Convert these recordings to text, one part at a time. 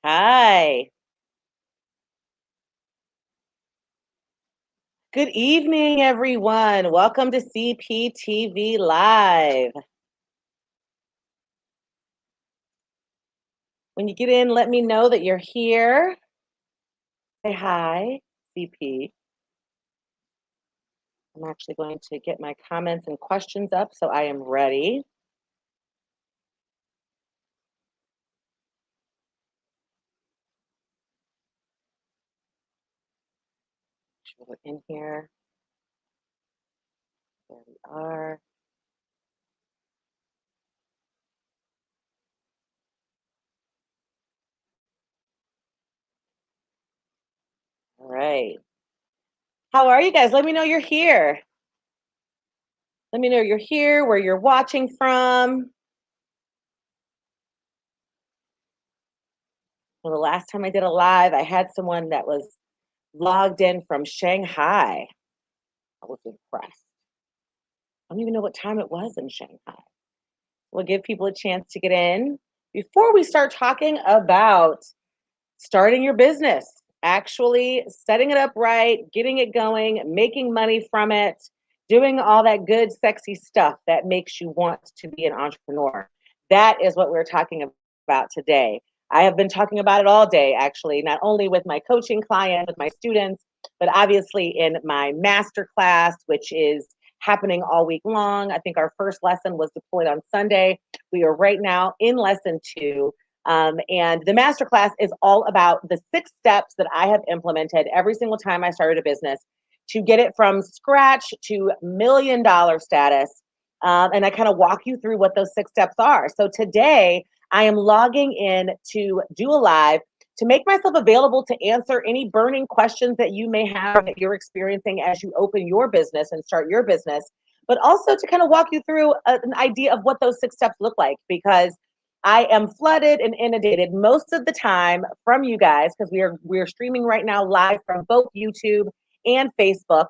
Hi. Good evening, everyone. Welcome to CPTV Live. When you get in, let me know that you're here. Say hi, CP. I'm actually going to get my comments and questions up so I am ready. Make sure we're in here. There we are. All right. How are you guys? Let me know you're here. Let me know you're here, where you're watching from. Well, the last time I did a live, I had someone that was logged in from Shanghai. I was impressed. I don't even know what time it was in Shanghai. We'll give people a chance to get in before we start talking about starting your business, actually setting it up right, getting it going, making money from it, doing all that good, sexy stuff that makes you want to be an entrepreneur. That is what we're talking about today. I have been talking about it all day, actually, not only with my coaching clients, with my students, but obviously in my master class, which is happening all week long. I think our first lesson was deployed on Sunday. We are right now in lesson 2. And the masterclass is all about the 6 steps that I have implemented every single time I started a business to get it from scratch to $1 million status. And I kind of walk you through what those 6 steps are. So today I am logging in to do a live to make myself available to answer any burning questions that you may have that you're experiencing as you open your business and start your business, but also to kind of walk you through an idea of what those 6 steps look like, because I am flooded and inundated most of the time from you guys, because we're streaming right now live from both YouTube and Facebook.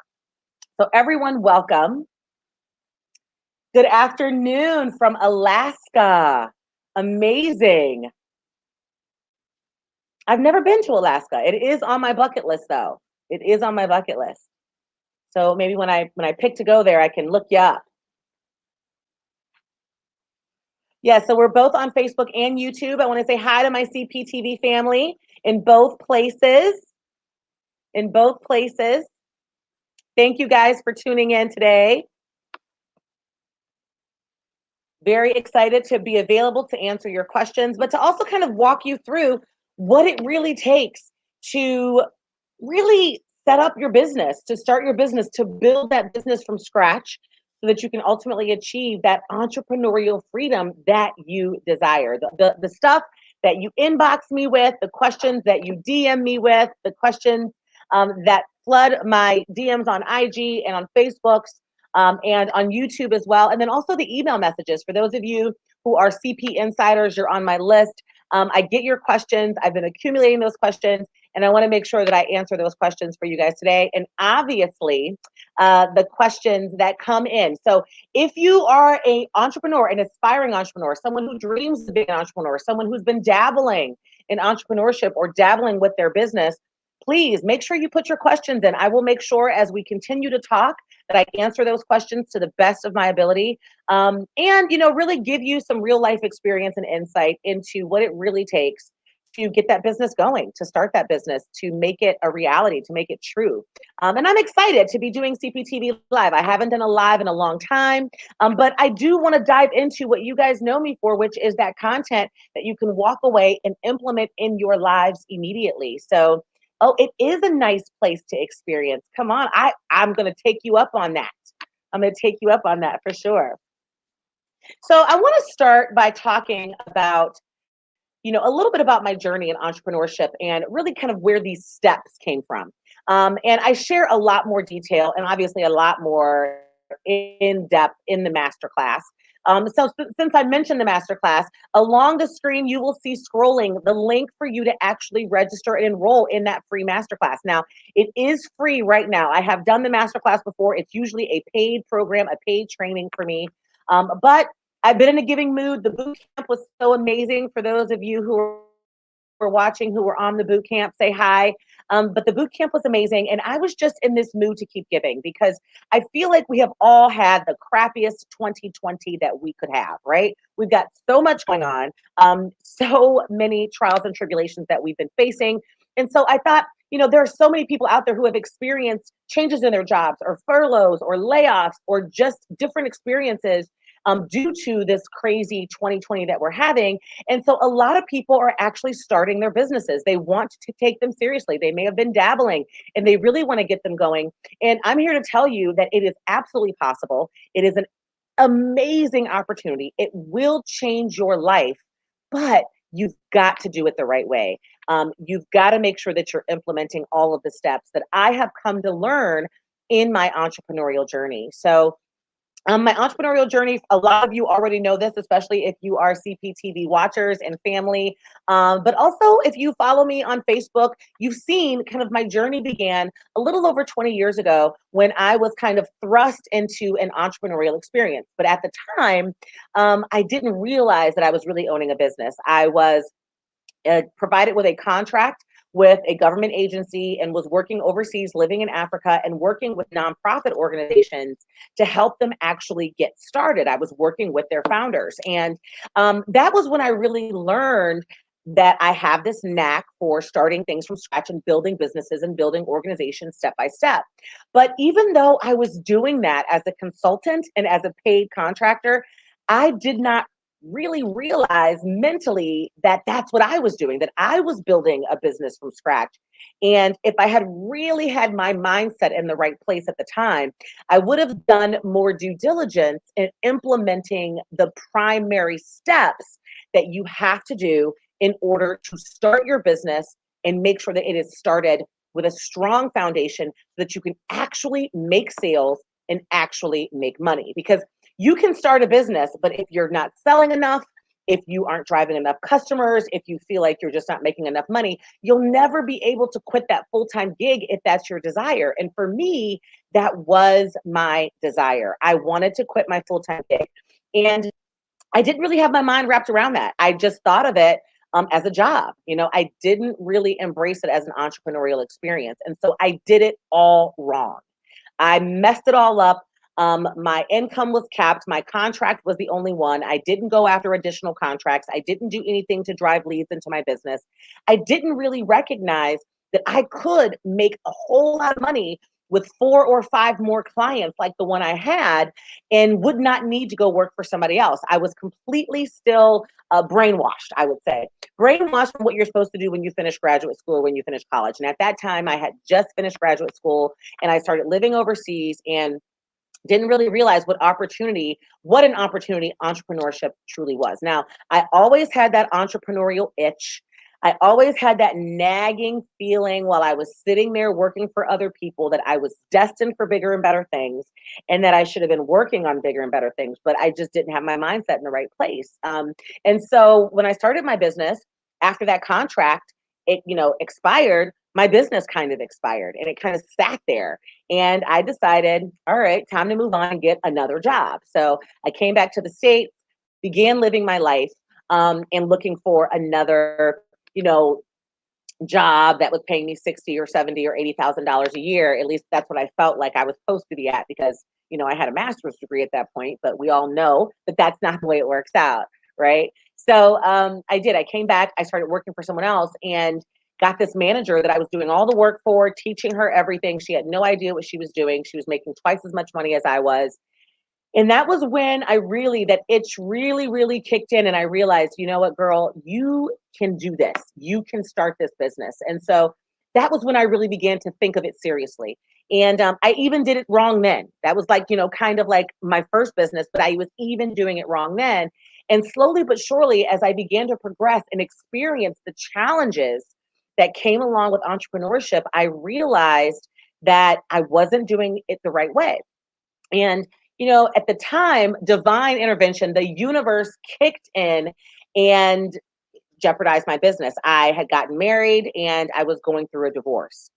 So everyone, welcome. Good afternoon from Alaska. Amazing. I've never been to Alaska. It is on my bucket list though. It is on my bucket list. So maybe when I pick to go there, I can look you up. Yeah, so we're both on Facebook and YouTube. I want to say hi to my CPTV family in both places. In both places. Thank you guys for tuning in today. Very excited to be available to answer your questions, but to also kind of walk you through what it really takes to really set up your business, to start your business, to build that business from scratch so that you can ultimately achieve that entrepreneurial freedom that you desire. The stuff that you inbox me with, the questions that you DM me with, the questions that flood my DMs on IG and on Facebook, and on YouTube as well. And then also the email messages. For those of you who are CP insiders, you're on my list. I get your questions. I've been accumulating those questions, and I want to make sure that I answer those questions for you guys today. And obviously, the questions that come in. So if you are an entrepreneur, an aspiring entrepreneur, someone who dreams of being an entrepreneur, someone who's been dabbling in entrepreneurship or dabbling with their business, please make sure you put your questions in. I will make sure as we continue to talk that I answer those questions to the best of my ability, and really give you some real life experience and insight into what it really takes to get that business going, to start that business, to make it a reality, to make it true. And I'm excited to be doing CPTV Live. I haven't done a live in a long time, but I do want to dive into what you guys know me for, which is that content that you can walk away and implement in your lives immediately. So oh, it is a nice place to experience. Come on, I'm going to take you up on that. I'm going to take you up on that for sure. So I want to start by talking about, a little bit about my journey in entrepreneurship and really kind of where these steps came from. And I share a lot more detail and obviously a lot more in depth in the masterclass. Since I mentioned the masterclass, along the screen, you will see scrolling the link for you to actually register and enroll in that free masterclass. Now, it is free right now. I have done the masterclass before. It's usually a paid program, a paid training for me. But I've been in a giving mood. The boot camp was so amazing for those of you who were watching who were on the boot camp, say hi. But the boot camp was amazing. And I was just in this mood to keep giving because I feel like we have all had the crappiest 2020 that we could have, right? We've got so much going on, so many trials and tribulations that we've been facing. And so I thought, there are so many people out there who have experienced changes in their jobs or furloughs or layoffs or just different experiences due to this crazy 2020 that we're having. And so a lot of people are actually starting their businesses. They want to take them seriously. They may have been dabbling and they really want to get them going. And I'm here to tell you that it is absolutely possible. It is an amazing opportunity. It will change your life, but you've got to do it the right way. You've got to make sure that you're implementing all of the steps that I have come to learn in my entrepreneurial journey. So my entrepreneurial journey, a lot of you already know this, especially if you are CPTV watchers and family. But also, if you follow me on Facebook, you've seen kind of my journey began a little over 20 years ago when I was kind of thrust into an entrepreneurial experience. But at the time, I didn't realize that I was really owning a business. I was provided with a contract with a government agency and was working overseas, living in Africa and working with nonprofit organizations to help them actually get started. I was working with their founders. And that was when I really learned that I have this knack for starting things from scratch and building businesses and building organizations step by step. But even though I was doing that as a consultant and as a paid contractor, I did not really realize mentally that that's what I was doing, that I was building a business from scratch. And if I had really had my mindset in the right place at the time, I would have done more due diligence in implementing the primary steps that you have to do in order to start your business and make sure that it is started with a strong foundation so that you can actually make sales and actually make money. Because you can start a business, but if you're not selling enough, if you aren't driving enough customers, if you feel like you're just not making enough money, you'll never be able to quit that full-time gig if that's your desire. And for me, that was my desire. I wanted to quit my full-time gig. And I didn't really have my mind wrapped around that. I just thought of it as a job. I didn't really embrace it as an entrepreneurial experience. And so I did it all wrong. I messed it all up. My income was capped. My contract was the only one. I didn't go after additional contracts. I didn't do anything to drive leads into my business. I didn't really recognize that I could make a whole lot of money with 4 or 5 more clients like the one I had and would not need to go work for somebody else. I was completely still brainwashed, I would say. Brainwashed from what you're supposed to do when you finish graduate school or when you finish college. And at that time, I had just finished graduate school and I started living overseas and didn't really realize what an opportunity entrepreneurship truly was. Now, I always had that entrepreneurial itch. I always had that nagging feeling while I was sitting there working for other people that I was destined for bigger and better things and that I should have been working on bigger and better things, but I just didn't have my mindset in the right place. And so when I started my business after that contract, it, expired, my business kind of expired and it kind of sat there. And I decided, all right, time to move on and get another job. So I came back to the States, began living my life, and looking for another, job that was paying me 60 or 70 or $80,000 a year. At least that's what I felt like I was supposed to be at because, I had a master's degree at that point, but we all know that that's not the way it works out. Right. So I did. I came back, I started working for someone else and got this manager that I was doing all the work for, teaching her everything. She had no idea what she was doing. She was making twice as much money as I was. And that was when that itch really, really kicked in. And I realized, you know what, girl, you can do this. You can start this business. And so that was when I really began to think of it seriously. And I even did it wrong then. That was like, kind of like my first business, but I was even doing it wrong then. And slowly but surely, as I began to progress and experience the challenges that came along with entrepreneurship, I realized that I wasn't doing it the right way. And at the time, divine intervention, the universe kicked in and jeopardized my business. I had gotten married and I was going through a divorce.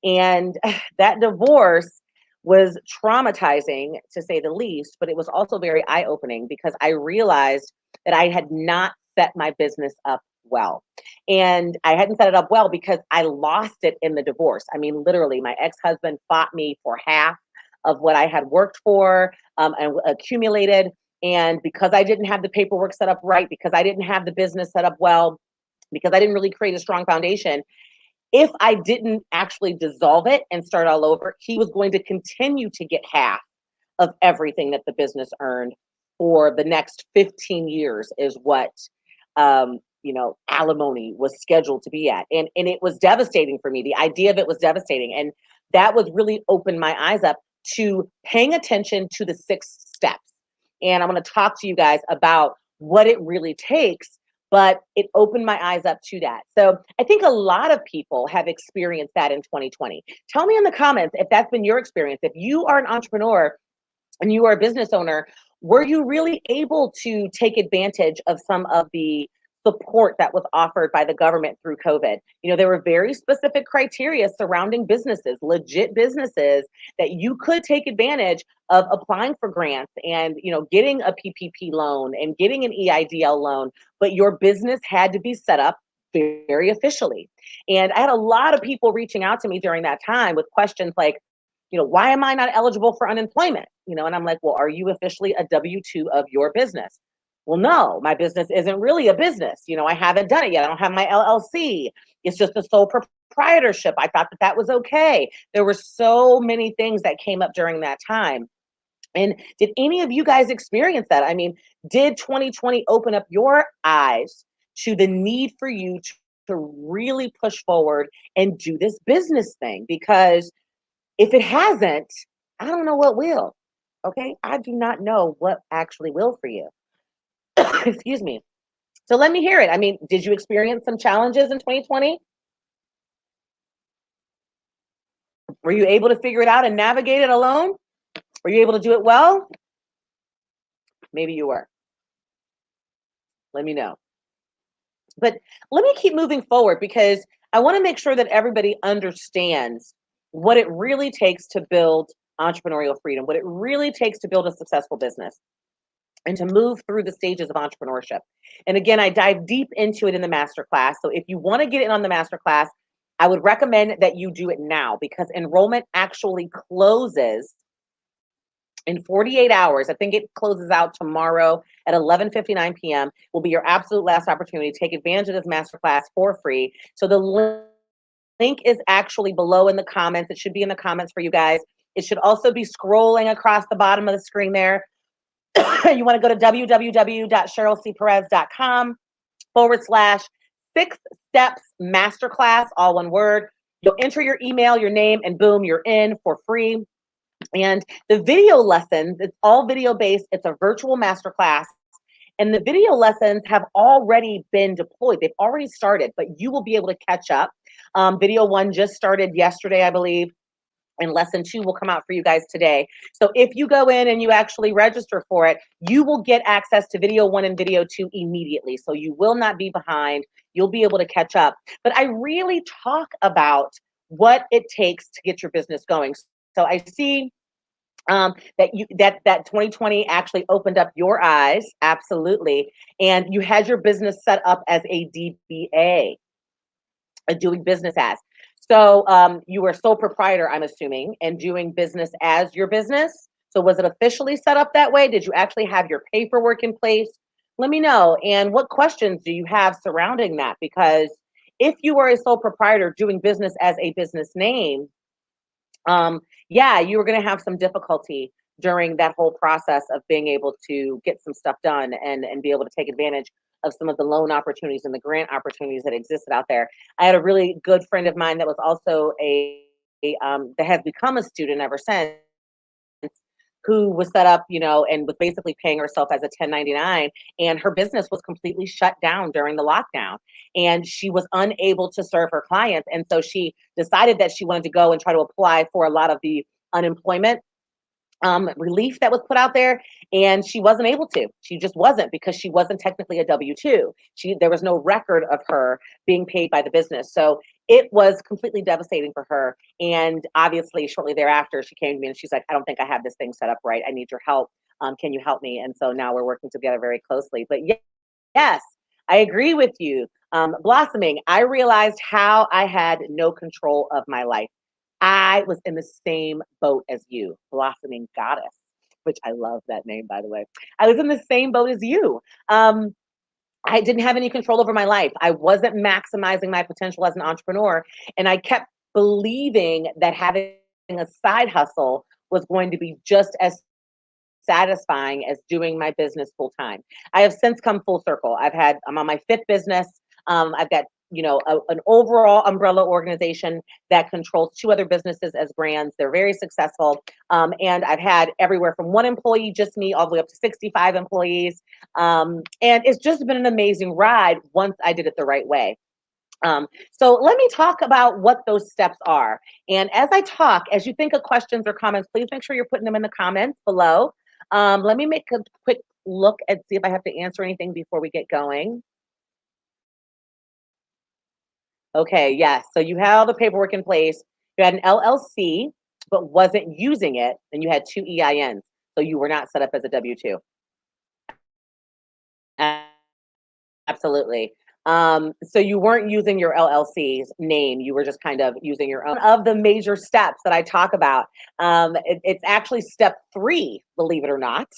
And that divorce was traumatizing to say the least, but it was also very eye-opening because I realized that I had not set my business up well. And I hadn't set it up well because I lost it in the divorce. I mean, literally, my ex-husband fought me for half of what I had worked for and accumulated. And because I didn't have the paperwork set up right, because I didn't have the business set up well, because I didn't really create a strong foundation, if I didn't actually dissolve it and start all over, he was going to continue to get half of everything that the business earned for the next 15 years is what alimony was scheduled to be at. And it was devastating for me. The idea of it was devastating. And that was really opened my eyes up to paying attention to the 6 steps. And I'm going to talk to you guys about what it really takes, but it opened my eyes up to that. So I think a lot of people have experienced that in 2020. Tell me in the comments if that's been your experience. If you are an entrepreneur and you are a business owner, were you really able to take advantage of some of the support that was offered by the government through COVID? There were very specific criteria surrounding businesses, legit businesses, that you could take advantage of applying for grants and, getting a PPP loan and getting an EIDL loan, but your business had to be set up very officially. And I had a lot of people reaching out to me during that time with questions like, why am I not eligible for unemployment? And I'm like, well, are you officially a W-2 of your business? Well, no, my business isn't really a business. I haven't done it yet. I don't have my LLC. It's just a sole proprietorship. I thought that was okay. There were so many things that came up during that time. And did any of you guys experience that? I mean, did 2020 open up your eyes to the need for you to really push forward and do this business thing? Because if it hasn't, I don't know what will. Okay. I do not know what actually will for you. Excuse me. So let me hear it. I mean, did you experience some challenges in 2020? Were you able to figure it out and navigate it alone? Were you able to do it well? Maybe you were. Let me know. But let me keep moving forward because I want to make sure that everybody understands what it really takes to build entrepreneurial freedom, what it really takes to build a successful business and to move through the stages of entrepreneurship. And again, I dive deep into it in the masterclass. So if you want to get in on the masterclass, I would recommend that you do it now because enrollment actually closes in 48 hours. I think it closes out tomorrow at 11:59 p.m. will be your absolute last opportunity to take advantage of this masterclass for free. So the link is actually below in the comments. It should be in the comments for you guys. It should also be scrolling across the bottom of the screen there. You want to go to www.cherylcperez.com/6 steps masterclass, all one word. You'll enter your email, your name, and boom, you're in for free. And the video lessons, it's all video based. It's a virtual masterclass. And the video lessons have already been deployed. They've already started, but you will be able to catch up. Video 1 just started yesterday, I believe. And lesson 2 will come out for you guys today. So if you go in and you actually register for it, you will get access to video 1 and video 2 immediately. So you will not be behind. You'll be able to catch up. But I really talk about what it takes to get your business going. So I see that 2020 actually opened up your eyes, absolutely. And you had your business set up as a DBA, a doing business as. So you were sole proprietor, I'm assuming, and doing business as your business. So was it officially set up that way? Did you actually have your paperwork in place? Let me know. And what questions do you have surrounding that? Because if you are a sole proprietor doing business as a business name, yeah, you were going to have some difficulty during that whole process of being able to get some stuff done and be able to take advantage of some of the loan opportunities and the grant opportunities that existed out there. I had a really good friend of mine that was also that has become a student ever since, who was set up, and was basically paying herself as a 1099, and her business was completely shut down during the lockdown, and she was unable to serve her clients. And so she decided that she wanted to go and try to apply for a lot of the unemployment relief that was put out there, and she wasn't able to. She just wasn't, because she wasn't technically a W-2. There was no record of her being paid by the business. So it was completely devastating for her. And obviously, shortly thereafter, she came to me and she's like, I don't think I have this thing set up right. I need your help. Can you help me? And so now we're working together very closely. But yes, I agree with you. Blossoming, I realized how I had no control of my life. I was in the same boat as you, Blossoming Goddess, which I love that name, by the way. I was in the same boat as you. Um, I didn't have any control over my life. I wasn't maximizing my potential as an entrepreneur. And I kept believing that having a side hustle was going to be just as satisfying as doing my business full time. I have since come full circle. I'm on my fifth business. I've got, an overall umbrella organization that controls two other businesses as brands. They're very successful. And I've had everywhere from one employee, just me, all the way up to 65 employees. And it's just been an amazing ride once I did it the right way. So let me talk about what those steps are. And as I talk, as you think of questions or comments, please make sure you're putting them in the comments below. Let me make a quick look and see if I have to answer anything before we get going. Okay, yes. So you had all the paperwork in place. You had an LLC, but wasn't using it, and you had two EINs. So you were not set up as a W-2. Absolutely. So you weren't using your LLC's name. You were just kind of using your own. Of the major steps that I talk about, it's actually step 3, believe it or not,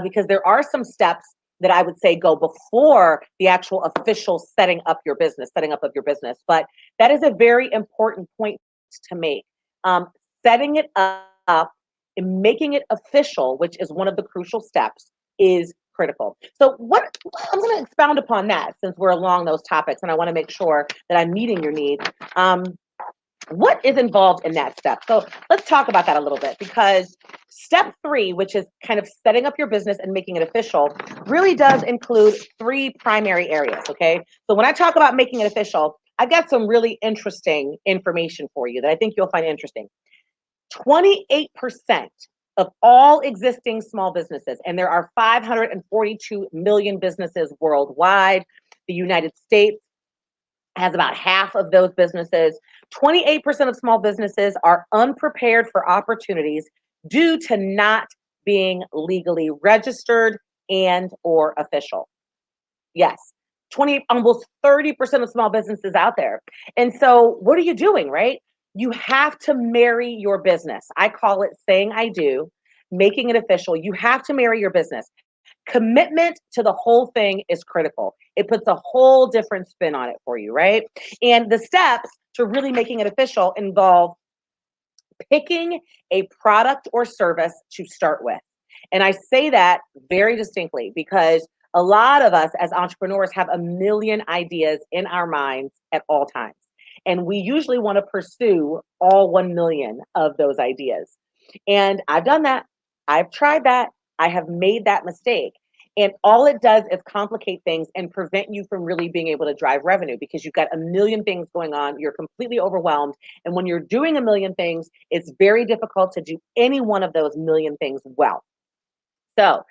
because there are some steps that I would say go before the actual official setting up of your business. But that is a very important point to make. Setting it up and making it official, which is one of the crucial steps, is critical. So I'm going to expound upon that since we're along those topics, and I want to make sure that I'm meeting your needs. What is involved in that step? So let's talk about that a little bit, because step 3, which is kind of setting up your business and making it official, really does include 3 primary areas. Okay. So when I talk about making it official, I've got some really interesting information for you that I think you'll find interesting. 28% of all existing small businesses, and there are 542 million businesses worldwide. The United States has about half of those businesses. 28% of small businesses are unprepared for opportunities due to not being legally registered and or official. Yes, almost 30% of small businesses out there. And so what are you doing, right? You have to marry your business. I call it saying I do, making it official. You have to marry your business. Commitment to the whole thing is critical. It puts a whole different spin on it for you, right? And the steps to really making it official involve picking a product or service to start with. And I say that very distinctly because a lot of us as entrepreneurs have a million ideas in our minds at all times. And we usually want to pursue all 1 million of those ideas. And I've done that. I've tried that. I have made that mistake. And all it does is complicate things and prevent you from really being able to drive revenue, because you've got a million things going on. You're completely overwhelmed. And when you're doing a million things, it's very difficult to do any one of those million things well. So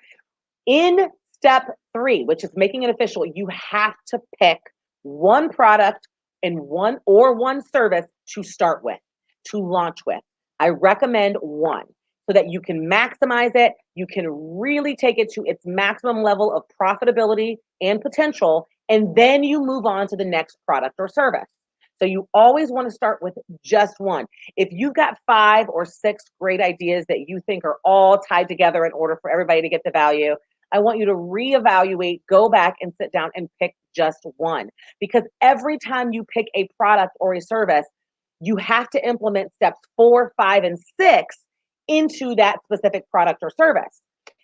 in step 3, which is making it official, you have to pick one product and one service to start with, to launch with. I recommend one so that you can maximize it. You can really take it to its maximum level of profitability and potential, and then you move on to the next product or service. So you always want to start with just one. If you've got 5 or 6 great ideas that you think are all tied together in order for everybody to get the value, I want you to reevaluate, go back and sit down and pick just one. Because every time you pick a product or a service, you have to implement steps 4, 5, and 6 into that specific product or service.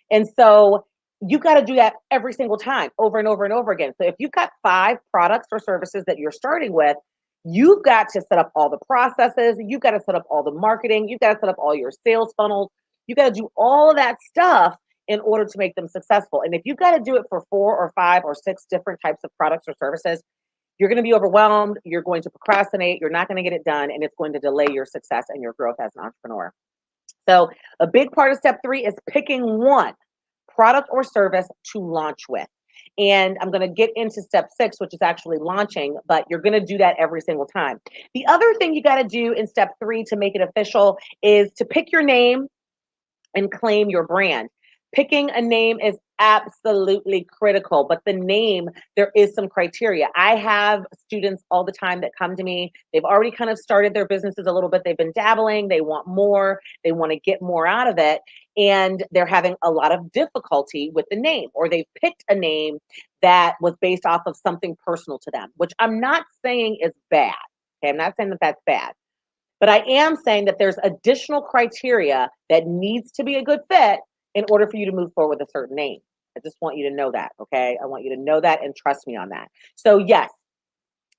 And so you got to do that every single time, over and over and over again. So if you've got 5 products or services that you're starting with, you've got to set up all the processes. You've got to set up all the marketing. You've got to set up all your sales funnels. You got to do all of that stuff in order to make them successful. And if you've got to do it for 4 or 5 or 6 different types of products or services, you're going to be overwhelmed. You're going to procrastinate. You're not going to get it done. And it's going to delay your success and your growth as an entrepreneur. So a big part of step 3 is picking one product or service to launch with. And I'm going to get into step 6, which is actually launching, but you're going to do that every single time. The other thing you got to do in step 3 to make it official is to pick your name and claim your brand. Picking a name is absolutely critical. But the name, there is some criteria. I have students all the time that come to me. They've already kind of started their businesses a little bit. They've been dabbling. They want more. They want to get more out of it. And they're having a lot of difficulty with the name, or they've picked a name that was based off of something personal to them, which I'm not saying is bad. Okay, I'm not saying that that's bad. But I am saying that there's additional criteria that needs to be a good fit in order for you to move forward with a certain name. I just want you to know that, okay? I want you to know that and trust me on that. So, yes,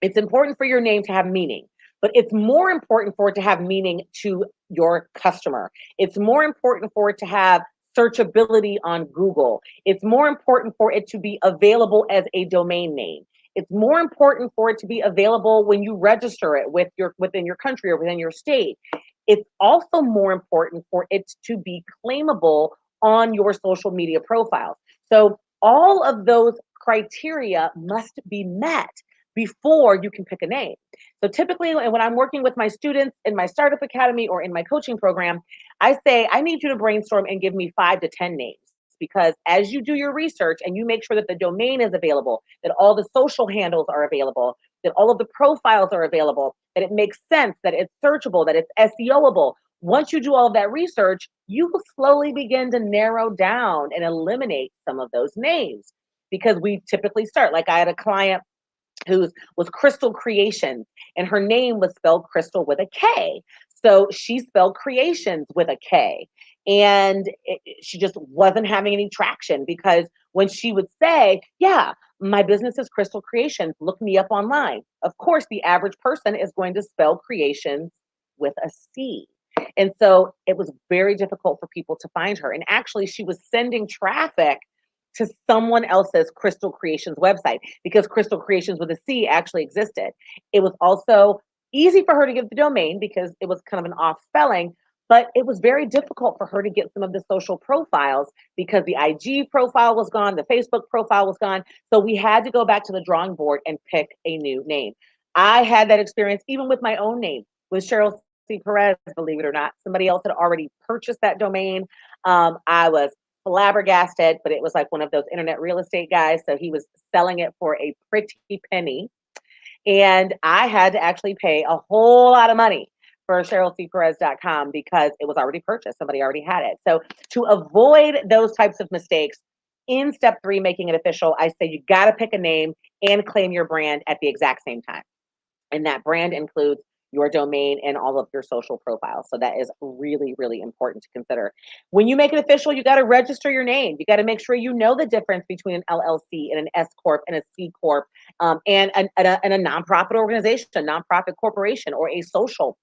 it's important for your name to have meaning, but it's more important for it to have meaning to your customer. It's more important for it to have searchability on Google. It's more important for it to be available as a domain name. It's more important for it to be available when you register it within your country or within your state. It's also more important for it to be claimable on your social media profiles. So all of those criteria must be met before you can pick a name. So typically, when I'm working with my students in my startup academy or in my coaching program, I say, I need you to brainstorm and give me 5 to 10 names. Because as you do your research and you make sure that the domain is available, that all the social handles are available, that all of the profiles are available, that it makes sense, that it's searchable, that it's SEOable. Once you do all of that research, you will slowly begin to narrow down and eliminate some of those names. Because we typically start, like I had a client who was Crystal Creations, and her name was spelled Crystal with a K. So she spelled creations with a K. And she just wasn't having any traction because when she would say, yeah, my business is Crystal Creations, look me up online. Of course, the average person is going to spell creations with a C. And so it was very difficult for people to find her. And actually, she was sending traffic to someone else's Crystal Creations website because Crystal Creations with a C actually existed. It was also easy for her to get the domain because it was kind of an off spelling, but it was very difficult for her to get some of the social profiles because the IG profile was gone, the Facebook profile was gone. So we had to go back to the drawing board and pick a new name. I had that experience even with my own name, with Cheryl C. Perez, believe it or not. Somebody else had already purchased that domain. I was flabbergasted, but it was like one of those internet real estate guys. So he was selling it for a pretty penny. And I had to actually pay a whole lot of money for CherylCPerez.com because it was already purchased. Somebody already had it. So to avoid those types of mistakes, in step 3, making it official, I say you got to pick a name and claim your brand at the exact same time. And that brand includes your domain and all of your social profiles. So that is really, really important to consider. When you make it official, you got to register your name. You got to make sure you know the difference between an LLC and an S Corp and a C Corp, and a nonprofit organization, a nonprofit corporation, or a social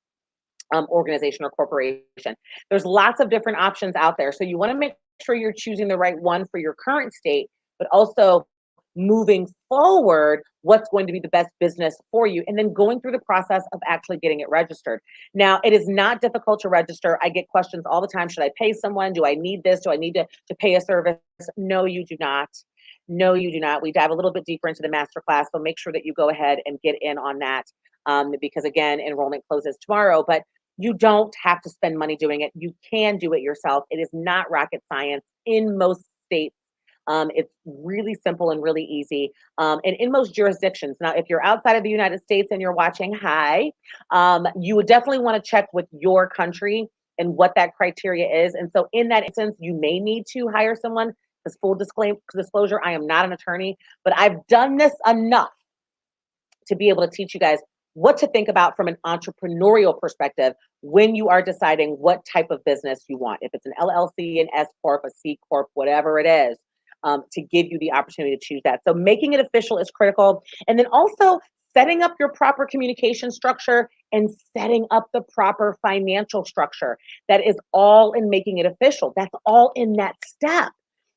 organization or corporation. There's lots of different options out there. So you want to make sure you're choosing the right one for your current state, but also moving forward, what's going to be the best business for you, and then going through the process of actually getting it registered. Now, it is not difficult to register. I get questions all the time. Should I pay someone? Do I need this? Do I need to pay a service? No, you do not. No, you do not. We dive a little bit deeper into the masterclass, so make sure that you go ahead and get in on that because, again, enrollment closes tomorrow, but you don't have to spend money doing it. You can do it yourself. It is not rocket science in most states. It's really simple and really easy. And in most jurisdictions, now, if you're outside of the United States and you're watching, hi, you would definitely want to check with your country and what that criteria is. And so in that instance, you may need to hire someone. Because full disclosure, I am not an attorney, but I've done this enough to be able to teach you guys what to think about from an entrepreneurial perspective when you are deciding what type of business you want. If it's an LLC, an S Corp, a C Corp, whatever it is, to give you the opportunity to choose that. So making it official is critical. And then also setting up your proper communication structure and setting up the proper financial structure. That is all in making it official. That's all in that step.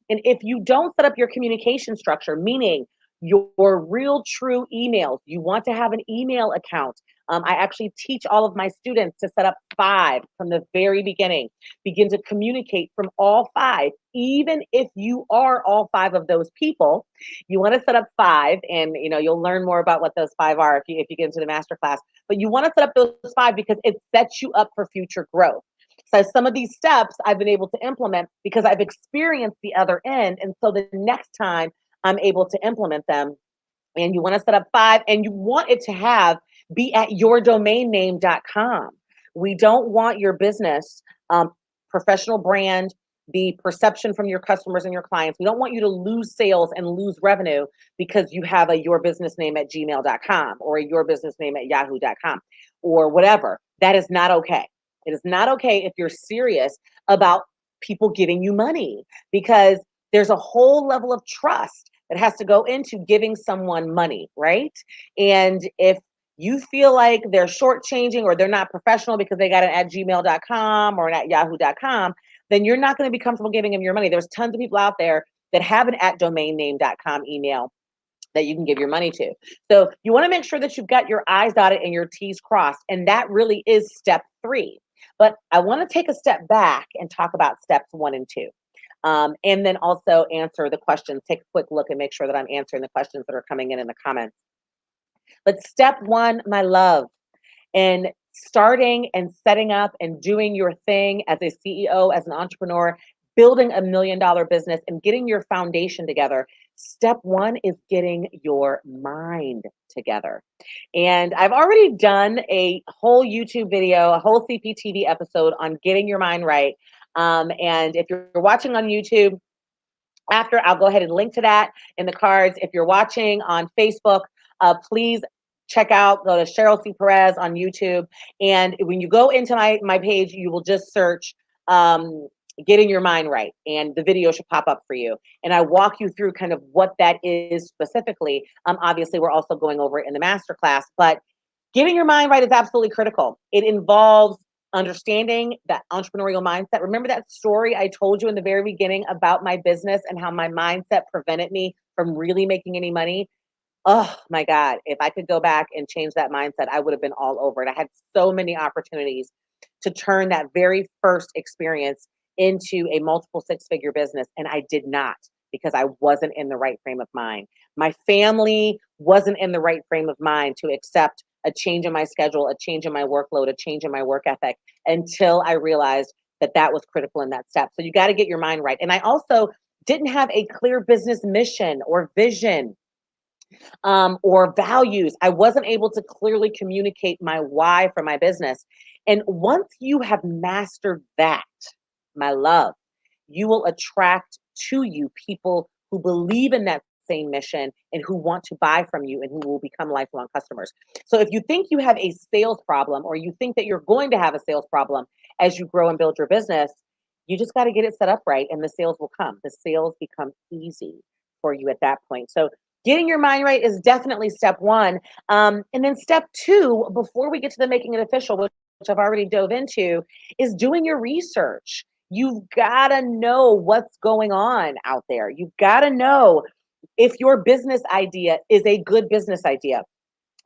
And if you don't set up your communication structure, meaning your real true emails, you want to have an email account. I actually teach all of my students to set up 5 from the very beginning. Begin to communicate from all 5, even if you are all 5 of those people. You want to set up 5, and you'll learn more about what those 5 are if you get into the masterclass. But you want to set up those 5 because it sets you up for future growth. So some of these steps I've been able to implement because I've experienced the other end. And so the next time I'm able to implement them, and you want to set up 5, and you want it to have be at yourdomainname.com. We don't want your business, professional brand, the perception from your customers and your clients. We don't want you to lose sales and lose revenue because you have a your business name at gmail.com or a your business name at yahoo.com or whatever. That is not okay. It is not okay if you're serious about people giving you money, because there's a whole level of trust that has to go into giving someone money, right? And if you feel like they're shortchanging or they're not professional because they got it at gmail.com or at yahoo.com, then you're not going to be comfortable giving them your money. There's tons of people out there that have an at domainname.com email that you can give your money to. So you want to make sure that you've got your I's dotted and your T's crossed. And that really is step 3. But I want to take a step back and talk about steps 1 and 2. And then also answer the questions. Take a quick look and make sure that I'm answering the questions that are coming in the comments. But step 1, my love, in starting and setting up and doing your thing as a CEO, as an entrepreneur, building $1 million business and getting your foundation together. Step 1 is getting your mind together. And I've already done a whole YouTube video, a whole CPTV episode on getting your mind right. And if you're watching on YouTube, after, I'll go ahead and link to that in the cards. If you're watching on Facebook, please check out, go to Cheryl C. Perez on YouTube. And when you go into my page, you will just search getting your mind right, and the video should pop up for you. And I walk you through kind of what that is specifically. Obviously, we're also going over it in the masterclass, but getting your mind right is absolutely critical. It involves understanding that entrepreneurial mindset. Remember that story I told you in the very beginning about my business and how my mindset prevented me from really making any money? Oh my God, if I could go back and change that mindset, I would have been all over it. I had so many opportunities to turn that very first experience into a multiple 6-figure business, and I did not, because I wasn't in the right frame of mind. My family wasn't in the right frame of mind to accept a change in my schedule, a change in my workload, a change in my work ethic, until I realized that that was critical in that step. So you got to get your mind right. And I also didn't have a clear business mission or vision, or values. I wasn't able to clearly communicate my why for my business. And once you have mastered that, my love, you will attract to you people who believe in that same mission and who want to buy from you and who will become lifelong customers. So if you think you have a sales problem, or you think that you're going to have a sales problem as you grow and build your business, you just got to get it set up right, and the sales will come. The sales become easy for you at that point. So getting your mind right is definitely step 1. And then step 2, before we get to the making it official, which I've already dove into, is doing your research. You've got to know what's going on out there. You've got to know if your business idea is a good business idea.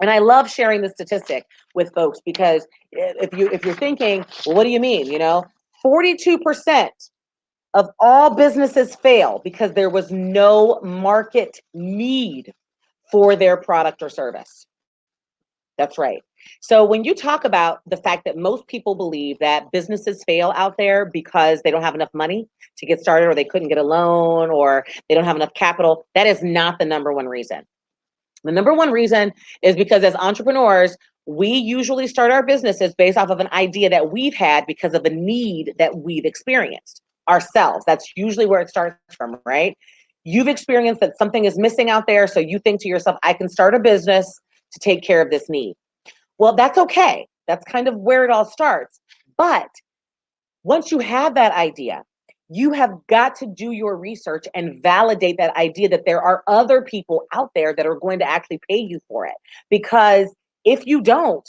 And I love sharing this statistic with folks, because if you're thinking, well, what do you mean? 42% of all businesses fail because there was no market need for their product or service. That's right. So when you talk about the fact that most people believe that businesses fail out there because they don't have enough money to get started, or they couldn't get a loan, or they don't have enough capital, that is not the number one reason. The number one reason is because as entrepreneurs, we usually start our businesses based off of an idea that we've had because of a need that we've experienced ourselves. That's usually where it starts from, right? You've experienced that something is missing out there, so you think to yourself, I can start a business to take care of this need. Well, that's okay. That's kind of where it all starts. But once you have that idea, you have got to do your research and validate that idea that there are other people out there that are going to actually pay you for it. Because if you don't,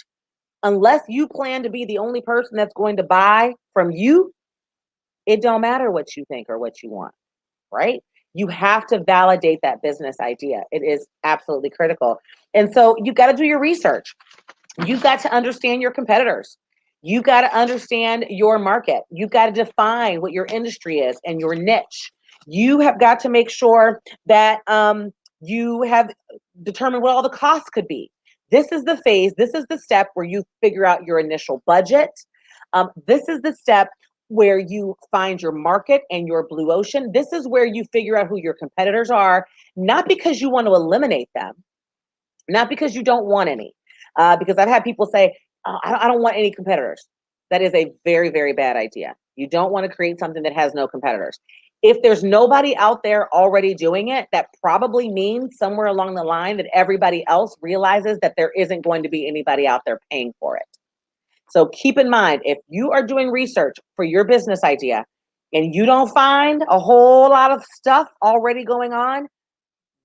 unless you plan to be the only person that's going to buy from you, it don't matter what you think or what you want, right? You have to validate that business idea. It is absolutely critical. And so you've got to do your research. You've got to understand your competitors. You've got to understand your market. You've got to define what your industry is and your niche. You have got to make sure that you have determined what all the costs could be. This is the phase, this is the step where you figure out your initial budget. This is the step where you find your market and your blue ocean. This is where you figure out who your competitors are, not because you want to eliminate them, not because you don't want any. Because I've had people say, "Oh, I don't want any competitors." That is a very, very bad idea. You don't want to create something that has no competitors. If there's nobody out there already doing it, that probably means somewhere along the line that everybody else realizes that there isn't going to be anybody out there paying for it. So keep in mind, if you are doing research for your business idea and you don't find a whole lot of stuff already going on,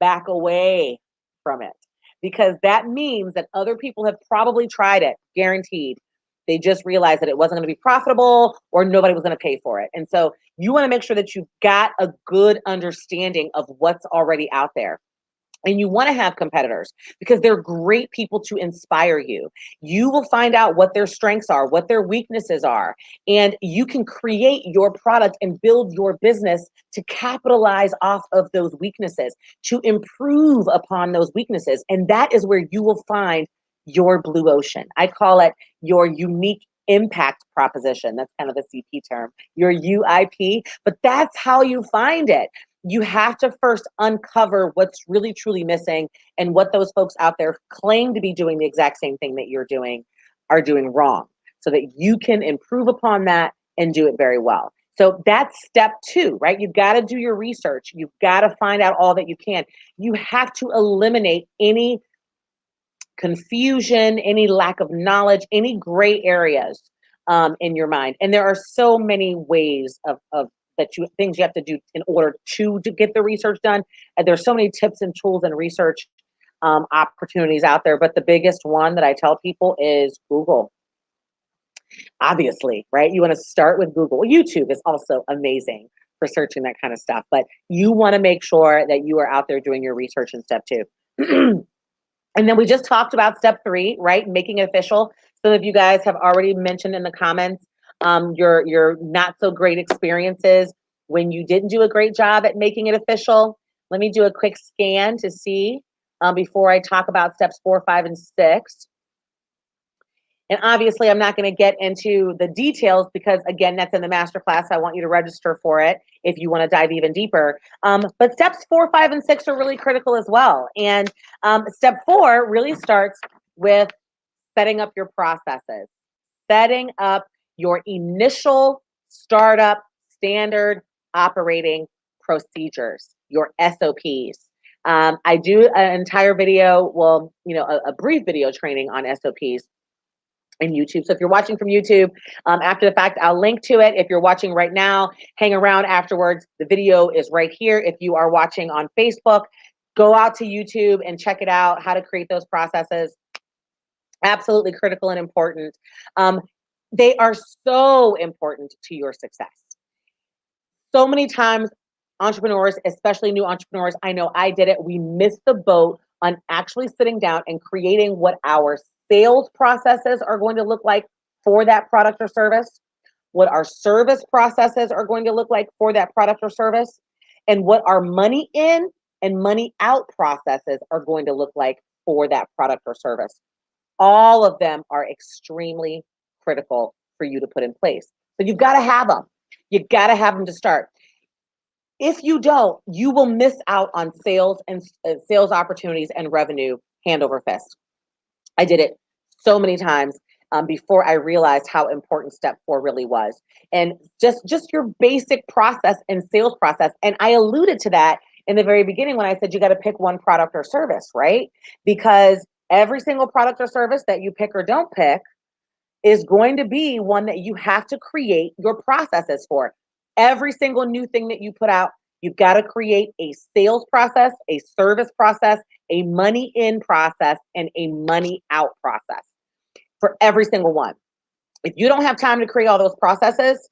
back away from it, because that means that other people have probably tried it, guaranteed. They just realized that it wasn't going to be profitable or nobody was going to pay for it. And so you want to make sure that you've got a good understanding of what's already out there. And you want to have competitors because they're great people to inspire you. You will find out what their strengths are, what their weaknesses are, and you can create your product and build your business to capitalize off of those weaknesses, to improve upon those weaknesses. And that is where you will find your blue ocean. I call it your unique impact proposition. That's kind of the CP term, your UIP, but that's how you find it. You have to first uncover what's really truly missing and what those folks out there claim to be doing the exact same thing that you're doing are doing wrong, so that you can improve upon that and do it very well. So that's step 2, right? You've got to do your research. You've got to find out all that you can. You have to eliminate any confusion, any lack of knowledge, any gray areas in your mind. And there are so many ways of things you have to do in order to get the research done. And there's so many tips and tools and research opportunities out there. But the biggest one that I tell people is Google. Obviously, right? You want to start with Google. YouTube is also amazing for searching that kind of stuff. But you want to make sure that you are out there doing your research in step 2. And then we just talked about step 3, right? Making it official. Some of you guys have already mentioned in the comments your not so great experiences when you didn't do a great job at making it official. Let me do a quick scan to see before I talk about steps 4, 5, and 6. And obviously, I'm not going to get into the details because, again, that's in the masterclass. I want you to register for it if you want to dive even deeper. But steps 4, 5, and 6 are really critical as well. And step 4 really starts with setting up your processes, setting up your initial startup standard operating procedures, your SOPs. I do an entire video, well, a brief video training on SOPs and YouTube. So if you're watching from YouTube, after the fact, I'll link to it. If you're watching right now, hang around afterwards. The video is right here. If you are watching on Facebook, go out to YouTube and check it out, how to create those processes. Absolutely critical and important. They are so important to your success. So many times, entrepreneurs, especially new entrepreneurs, I know I did it, we missed the boat on actually sitting down and creating what our sales processes are going to look like for that product or service, what our service processes are going to look like for that product or service, and what our money in and money out processes are going to look like for that product or service. All of them are extremely critical for you to put in place. So you've got to have them. You've got to have them to start. If you don't, you will miss out on sales and sales opportunities and revenue hand over fist. I did it so many times before I realized how important step 4 really was. And just your basic process and sales process. And I alluded to that in the very beginning when I said you got to pick one product or service, right? Because every single product or service that you pick or don't pick is going to be one that you have to create your processes for. Every single new thing that you put out, you've got to create a sales process, a service process, a money in process, and a money out process for every single one. If you don't have time to create all those processes,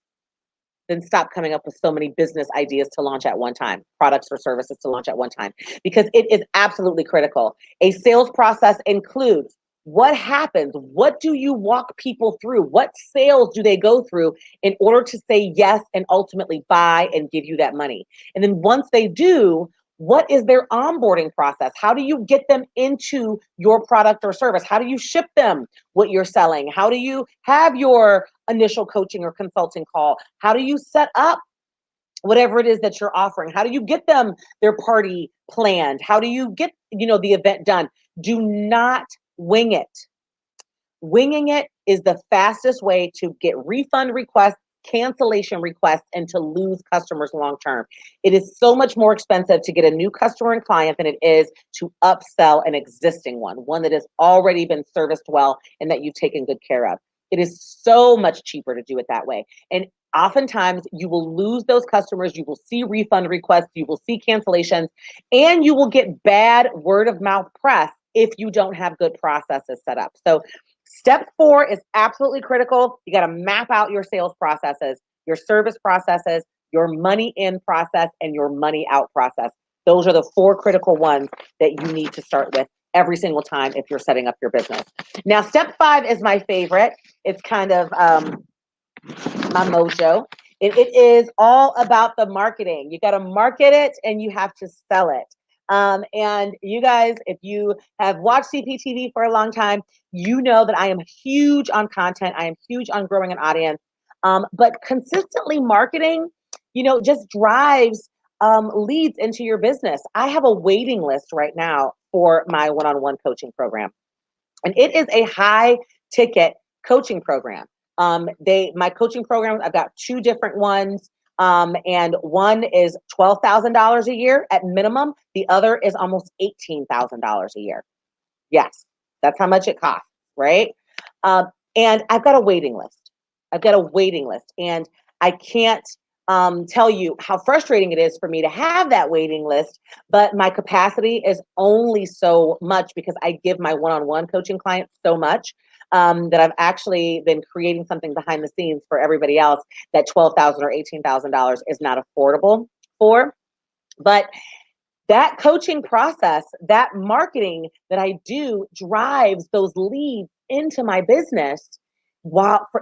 then stop coming up with so many business ideas to launch at one time, products or services to launch at one time, because it is absolutely critical. A sales process includes what happens, what do you walk people through, what sales do they go through in order to say yes and ultimately buy and give you that money. And then once they do, What is their onboarding process? How do you get them into your product or service? How do you ship them what you're selling? How do you have your initial coaching or consulting call? How do you set up whatever it is that you're offering? How do you get them their party planned? How do you get, the event done? Do not wing it. Winging it is the fastest way to get refund requests, cancellation requests, and to lose customers long term. It is so much more expensive to get a new customer and client than it is to upsell an existing one that has already been serviced well and that you've taken good care of. It is so much cheaper to do it that way. And oftentimes you will lose those customers, you will see refund requests, you will see cancellations, and you will get bad word of mouth press if you don't have good processes set up. So step 4 is absolutely critical. You got to map out your sales processes, your service processes, your money in process, and your money out process. Those are the 4 critical ones that you need to start with every single time if you're setting up your business. Now, step 5 is my favorite. It's kind of my mojo. It is all about the marketing. You got to market it and you have to sell it. And you guys, if you have watched CPTV for a long time, you know that I am huge on content. I am huge on growing an audience. But consistently marketing, just drives leads into your business. I have a waiting list right now for my one-on-one coaching program. And it is a high ticket coaching program. My coaching program, I've got 2 different ones. And one is $12,000 a year at minimum. The other is almost $18,000 a year. Yes, that's how much it costs, right? And I've got a waiting list. And I can't tell you how frustrating it is for me to have that waiting list, but my capacity is only so much because I give my one-on-one coaching clients so much that I've actually been creating something behind the scenes for everybody else that $12,000 or $18,000 is not affordable for. But that coaching process, that marketing that I do drives those leads into my business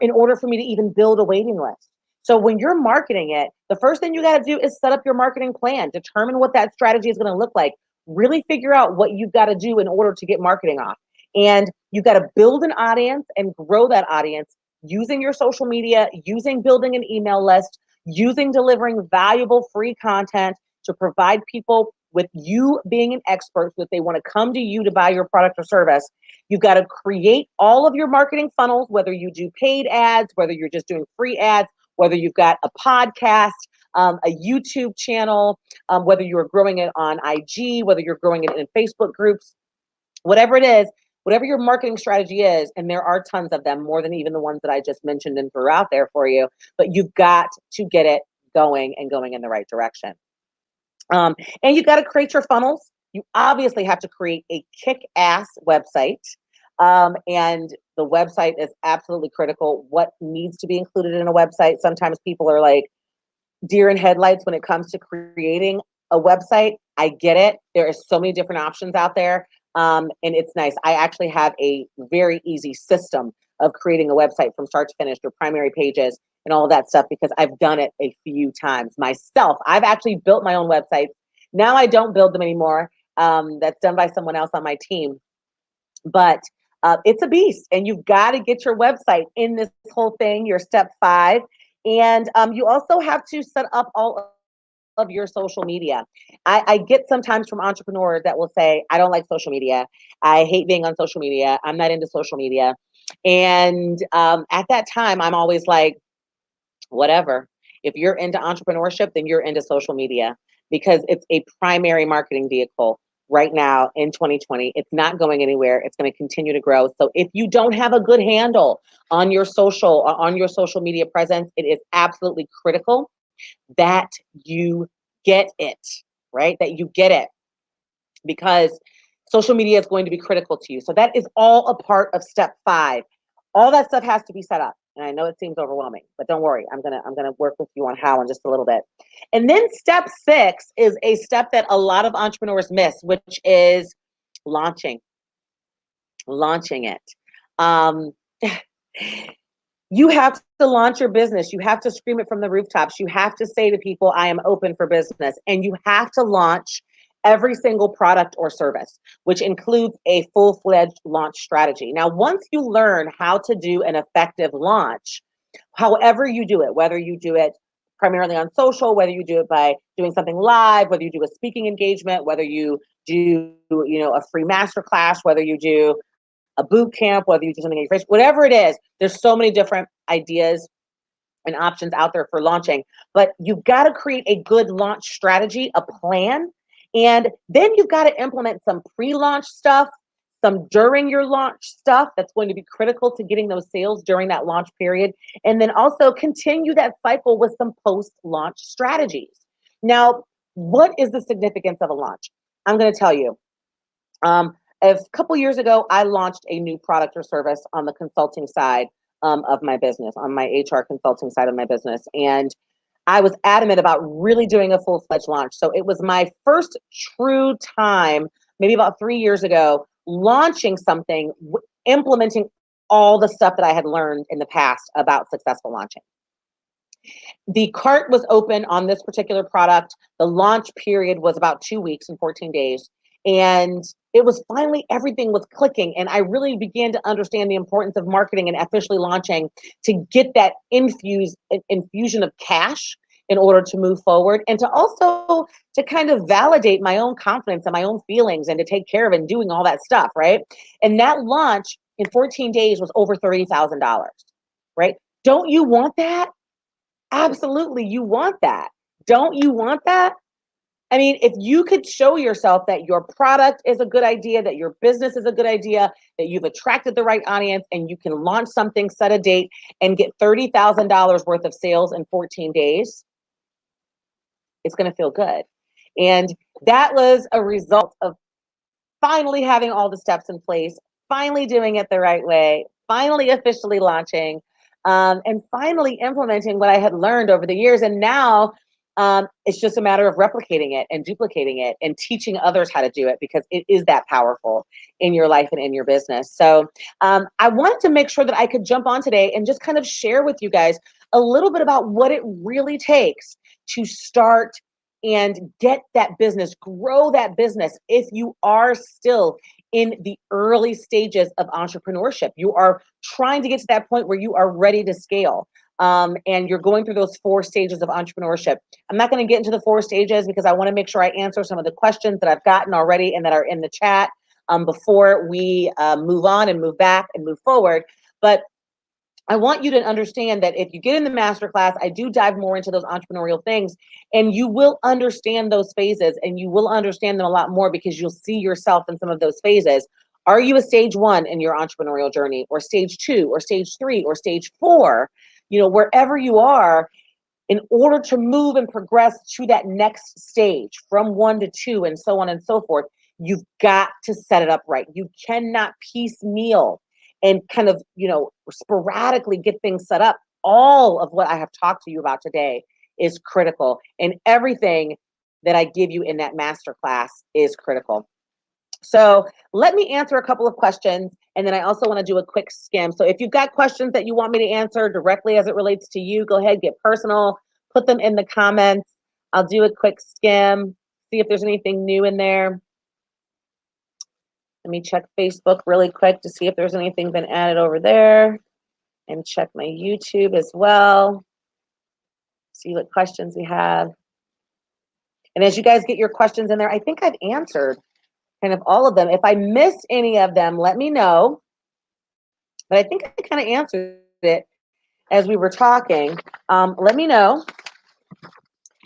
in order for me to even build a waiting list. So when you're marketing it, the first thing you got to do is set up your marketing plan, determine what that strategy is going to look like, really figure out what you've got to do in order to get marketing off. And you've got to build an audience and grow that audience using your social media, using building an email list, using delivering valuable free content to provide people with you being an expert so that they want to come to you to buy your product or service. You've got to create all of your marketing funnels, whether you do paid ads, whether you're just doing free ads, whether you've got a podcast, a YouTube channel, whether you're growing it on IG, whether you're growing it in Facebook groups, whatever it is, whatever your marketing strategy is, and there are tons of them, more than even the ones that I just mentioned and threw out there for you, but you've got to get it going and going in the right direction. And you've got to create your funnels. You obviously have to create a kick-ass website. And the website is absolutely critical. What needs to be included in a website? Sometimes people are like deer in headlights when it comes to creating a website. I get it. There are so many different options out there. And it's nice. I actually have a very easy system of creating a website from start to finish, your primary pages and all of that stuff, because I've done it a few times myself. I've actually built my own websites. Now I don't build them anymore. That's done by someone else on my team. But it's a beast, and you've got to get your website in this whole thing, your step 5. And you also have to set up all of your social media. I get sometimes from entrepreneurs that will say, I don't like social media. I hate being on social media. I'm not into social media. And at that time, I'm always like, whatever. If you're into entrepreneurship, then you're into social media because it's a primary marketing vehicle right now in 2020. It's not going anywhere. It's going to continue to grow. So if you don't have a good handle on your social media presence, it is absolutely critical that you get it, right? That you get it, because social media is going to be critical to you. So that is all a part of step 5. All that stuff has to be set up. And I know it seems overwhelming, but don't worry. I'm gonna work with you on how in just a little bit. And then step 6 is a step that a lot of entrepreneurs miss, which is launching it. You have to launch your business. You have to scream it from the rooftops. You have to say to people, I am open for business. And you have to launch every single product or service, which includes a full-fledged launch strategy. Now, once you learn how to do an effective launch, however you do it, whether you do it primarily on social, whether you do it by doing something live, whether you do a speaking engagement, whether you do, a free masterclass, whether you do a boot camp, whether you do something in your face, whatever it is, there's so many different ideas and options out there for launching. But you've got to create a good launch strategy, a plan, and then you've got to implement some pre-launch stuff, some during your launch stuff that's going to be critical to getting those sales during that launch period, and then also continue that cycle with some post-launch strategies. Now, what is the significance of a launch? I'm going to tell you. A couple years ago, I launched a new product or service on the consulting side of my business, on my HR consulting side of my business. And I was adamant about really doing a full-fledged launch. So it was my first true time, maybe about 3 years ago, launching something, implementing all the stuff that I had learned in the past about successful launching. The cart was open on this particular product. The launch period was about 2 weeks and 14 days. And it was finally, everything was clicking. And I really began to understand the importance of marketing and officially launching to get that infusion of cash in order to move forward, and to also to kind of validate my own confidence and my own feelings, and to take care of and doing all that stuff, right? And that launch in 14 days was over $30,000, right? Don't you want that? Absolutely, you want that. Don't you want that? I mean, if you could show yourself that your product is a good idea, that your business is a good idea, that you've attracted the right audience, and you can launch something, set a date, and get $30,000 worth of sales in 14 days, it's going to feel good. And that was a result of finally having all the steps in place, finally doing it the right way, finally officially launching, and finally implementing what I had learned over the years. And now it's just a matter of replicating it and duplicating it and teaching others how to do it, because it is that powerful in your life and in your business. So I wanted to make sure that I could jump on today and just kind of share with you guys a little bit about what it really takes to start and get that business, grow that business. If you are still in the early stages of entrepreneurship, you are trying to get to that point where you are ready to scale. And you're going through those 4 stages of entrepreneurship. I'm not going to get into the 4 stages because I want to make sure I answer some of the questions that I've gotten already and that are in the chat before we move on and move back and move forward. But I want you to understand that if you get in the masterclass, I do dive more into those entrepreneurial things, and you will understand those phases, and you will understand them a lot more because you'll see yourself in some of those phases. Are you a stage 1 in your entrepreneurial journey, or stage 2, or stage 3, or stage 4? Wherever you are, in order to move and progress to that next stage from 1 to 2 and so on and so forth, you've got to set it up right. You cannot piecemeal and kind of, sporadically get things set up. All of what I have talked to you about today is critical, and everything that I give you in that masterclass is critical. So let me answer a couple of questions, and then I also want to do a quick skim. So if you've got questions that you want me to answer directly as it relates to you, go ahead, get personal, put them in the comments. I'll do a quick skim, see if there's anything new in there. Let me check Facebook really quick to see if there's anything been added over there, and check my YouTube as well. See what questions we have. And as you guys get your questions in there, I think I've answered kind of all of them. If I missed any of them, let me know. But I think I kind of answered it as we were talking. Let me know.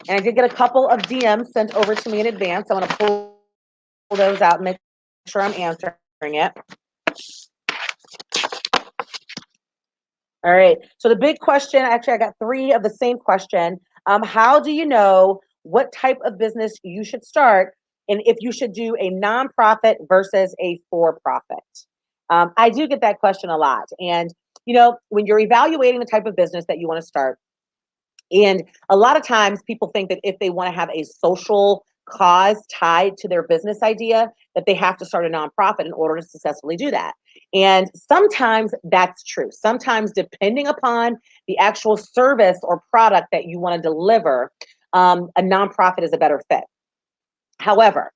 And I did get a couple of DMs sent over to me in advance. I want to pull those out and make sure I'm answering it. All right. So the big question, actually, I got 3 of the same question. How do you know what type of business you should start, and if you should do a nonprofit versus a for-profit? I do get that question a lot. And, when you're evaluating the type of business that you want to start, and a lot of times people think that if they want to have a social cause tied to their business idea, that they have to start a nonprofit in order to successfully do that. And sometimes that's true. Sometimes, depending upon the actual service or product that you want to deliver, a nonprofit is a better fit. However,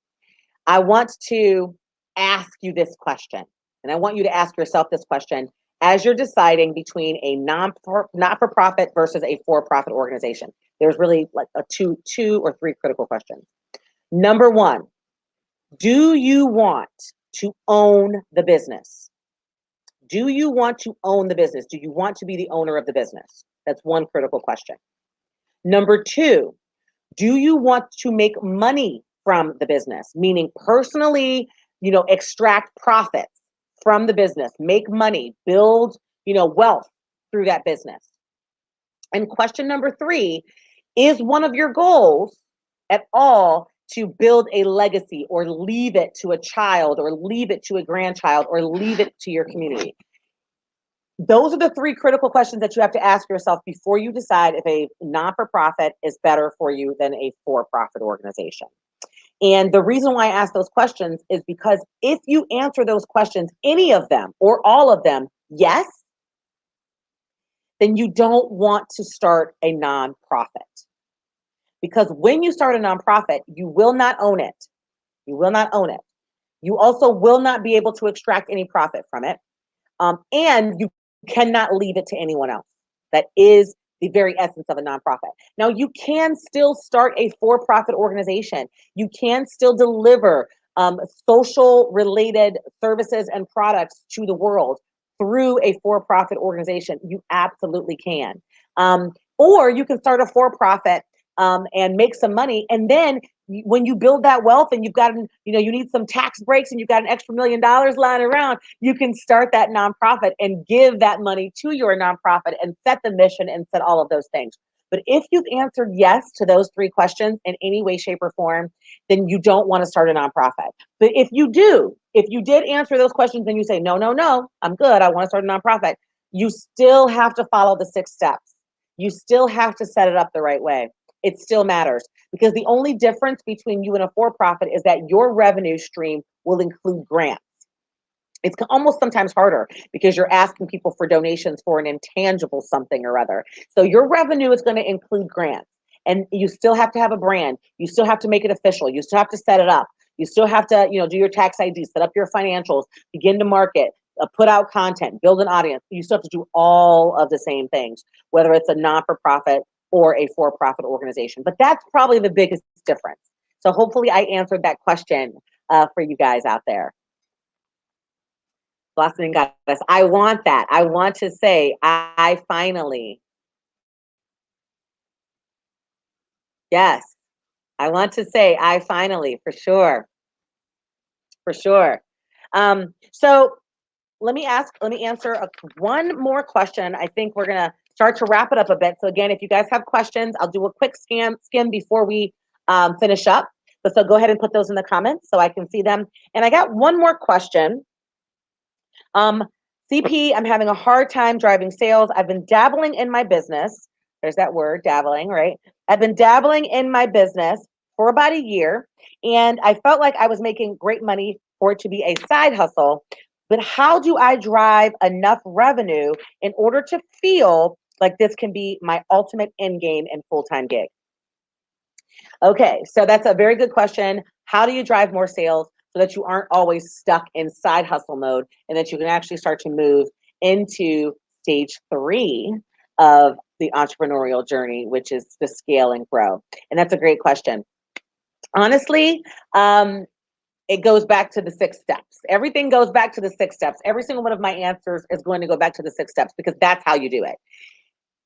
I want to ask you this question, and I want you to ask yourself this question as you're deciding between a not-for-profit versus a for-profit organization. There's really like two or three critical questions. Number one, do you want to own the business? Do you want to own the business? Do you want to be the owner of the business? That's one critical question. Number two, do you want to make money from the business? Meaning personally, extract profits from the business, make money, build, wealth through that business. And question number three, is one of your goals at all to build a legacy or leave it to a child or leave it to a grandchild or leave it to your community? Those are the three critical questions that you have to ask yourself before you decide if a not-for-profit is better for you than a for-profit organization. And the reason why I ask those questions is because if you answer those questions, any of them or all of them, yes, then you don't want to start a nonprofit. Because when you start a nonprofit, you will not own it. You will not own it. You also will not be able to extract any profit from it. And you cannot leave it to anyone else. That is the very essence of a nonprofit. Now, you can still start a for-profit organization. You can still deliver social related services and products to the world through a for-profit organization. You absolutely can. Or you can start a for-profit and make some money. And then when you build that wealth and you've got, you need some tax breaks and you've got an extra $1 million lying around, you can start that nonprofit and give that money to your nonprofit and set the mission and set all of those things. But if you've answered yes to those three questions in any way, shape, or form, then you don't want to start a nonprofit. But if you did answer those questions and you say, no, I'm good, I want to start a nonprofit, you still have to follow the 6 steps. You still have to set it up the right way. It still matters, because the only difference between you and a for-profit is that your revenue stream will include grants. It's almost sometimes harder because you're asking people for donations for an intangible something or other. So your revenue is going to include grants, and you still have to have a brand. You still have to make it official. You still have to set it up. You still have to, do your tax ID, set up your financials, begin to market, put out content, build an audience. You still have to do all of the same things, whether it's a not-for-profit or a for-profit organization. But that's probably the biggest difference. So hopefully I answered that question for you guys out there. Blossoming Goddess, I want that. I want to say, I finally. Yes, I want to say, I finally, for sure. For sure. So let me answer one more question. I think we're gonna start to wrap it up a bit. So again, if you guys have questions, I'll do a quick skim before we finish up. So go ahead and put those in the comments so I can see them. And I got one more question. CP, I'm having a hard time driving sales. I've been dabbling in my business. There's that word, dabbling, right? I've been dabbling in my business for about a year, and I felt like I was making great money for it to be a side hustle. But how do I drive enough revenue in order to feel like this can be my ultimate end game and full-time gig? Okay, so that's a very good question. How do you drive more sales so that you aren't always stuck in side hustle mode and that you can actually start to move into stage 3 of the entrepreneurial journey, which is the scale and grow? And that's a great question. Honestly, it goes back to the 6 steps. Everything goes back to the 6 steps. Every single one of my answers is going to go back to the 6 steps, because that's how you do it.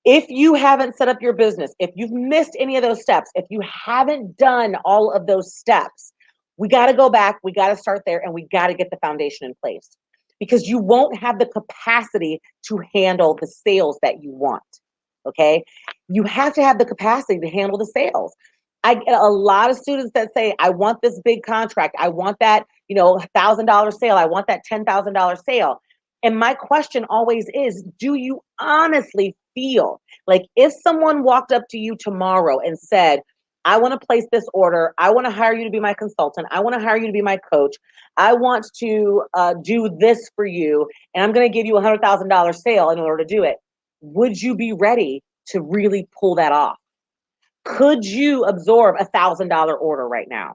If you haven't set up your business, if you've missed any of those steps, if you haven't done all of those steps, we got to go back, we got to start there, and we got to get the foundation in place, because you won't have the capacity to handle the sales that you want, okay? You have to have the capacity to handle the sales. I get a lot of students that say, I want this big contract. I want that, $1,000 sale. I want that $10,000 sale. And my question always is, do you honestly feel like if someone walked up to you tomorrow and said, I want to place this order, I want to hire you to be my consultant, I want to hire you to be my coach, I want to do this for you, and I'm going to give you a $100,000 sale in order to do it, would you be ready to really pull that off? Could you absorb a $1,000 order right now?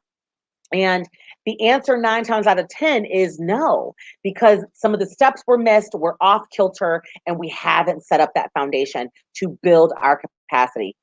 And the answer 9 times out of 10 is no, because some of the steps were missed, we're off kilter, and we haven't set up that foundation to build our capacity.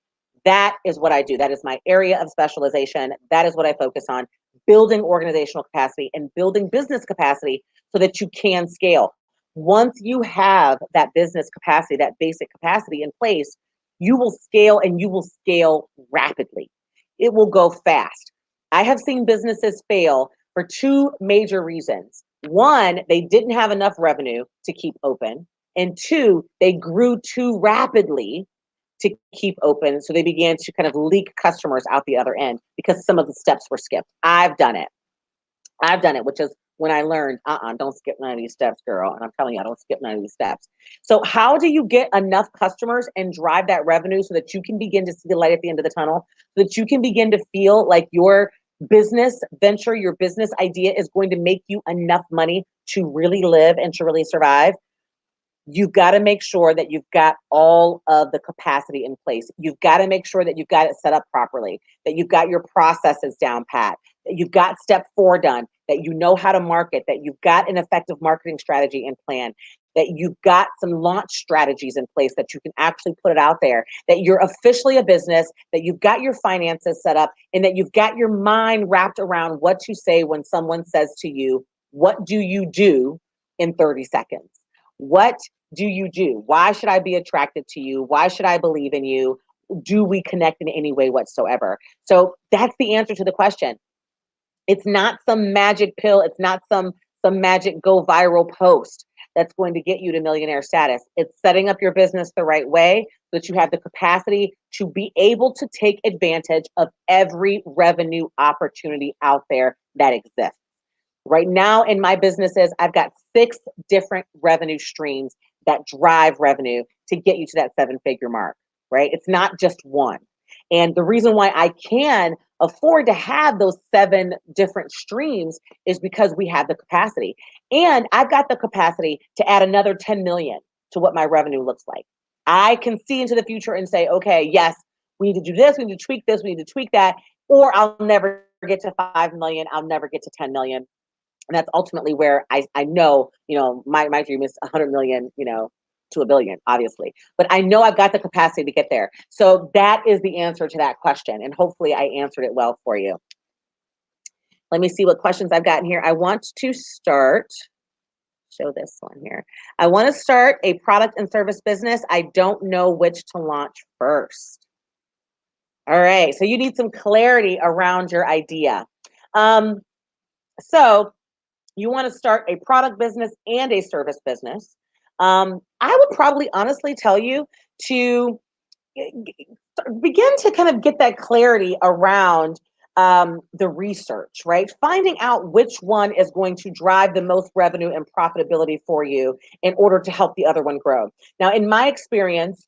That is what I do. That is my area of specialization. That is what I focus on, building organizational capacity and building business capacity so that you can scale. Once you have that business capacity, that basic capacity in place, you will scale, and you will scale rapidly. It will go fast. I have seen businesses fail for two major reasons. One, they didn't have enough revenue to keep open. And two, they grew too rapidly to keep open. So they began to kind of leak customers out the other end because some of the steps were skipped. I've done it. Which is when I learned, don't skip none of these steps, girl. And I'm telling you, I don't skip none of these steps. So how do you get enough customers and drive that revenue so that you can begin to see the light at the end of the tunnel, so that you can begin to feel like your business venture, your business idea is going to make you enough money to really live and to really survive? You've got to make sure that you've got all of the capacity in place. You've got to make sure that you've got it set up properly, that you've got your processes down pat, that you've got step 4 done, that you know how to market, that you've got an effective marketing strategy and plan, that you've got some launch strategies in place, that you can actually put it out there, that you're officially a business, that you've got your finances set up, and that you've got your mind wrapped around what to say when someone says to you, "What do you do?" in 30 seconds. What do you do? Why should I be attracted to you? Why should I believe in you? Do we connect in any way whatsoever? So that's the answer to the question. It's not some magic pill. It's not some magic go viral post that's going to get you to millionaire status. It's setting up your business the right way so that you have the capacity to be able to take advantage of every revenue opportunity out there that exists. Right now in my businesses, I've got 6 different revenue streams that drive revenue to get you to that 7-figure mark, right? It's not just one. And the reason why I can afford to have those 7 different streams is because we have the capacity. And I've got the capacity to add another 10 million to what my revenue looks like. I can see into the future and say, okay, yes, we need to do this, we need to tweak this, we need to tweak that, or I'll never get to 5 million, I'll never get to 10 million. And that's ultimately where I know, my dream is 100 million, to a billion, obviously. But I know I've got the capacity to get there. So that is the answer to that question. And hopefully I answered it well for you. Let me see what questions I've gotten here. I want to start, show this one here. I want to start a product and service business. I don't know which to launch first. All right. So you need some clarity around your idea. So you want to start a product business and a service business. I would probably honestly tell you to begin to kind of get that clarity around the research, right? Finding out which one is going to drive the most revenue and profitability for you in order to help the other one grow. Now, in my experience,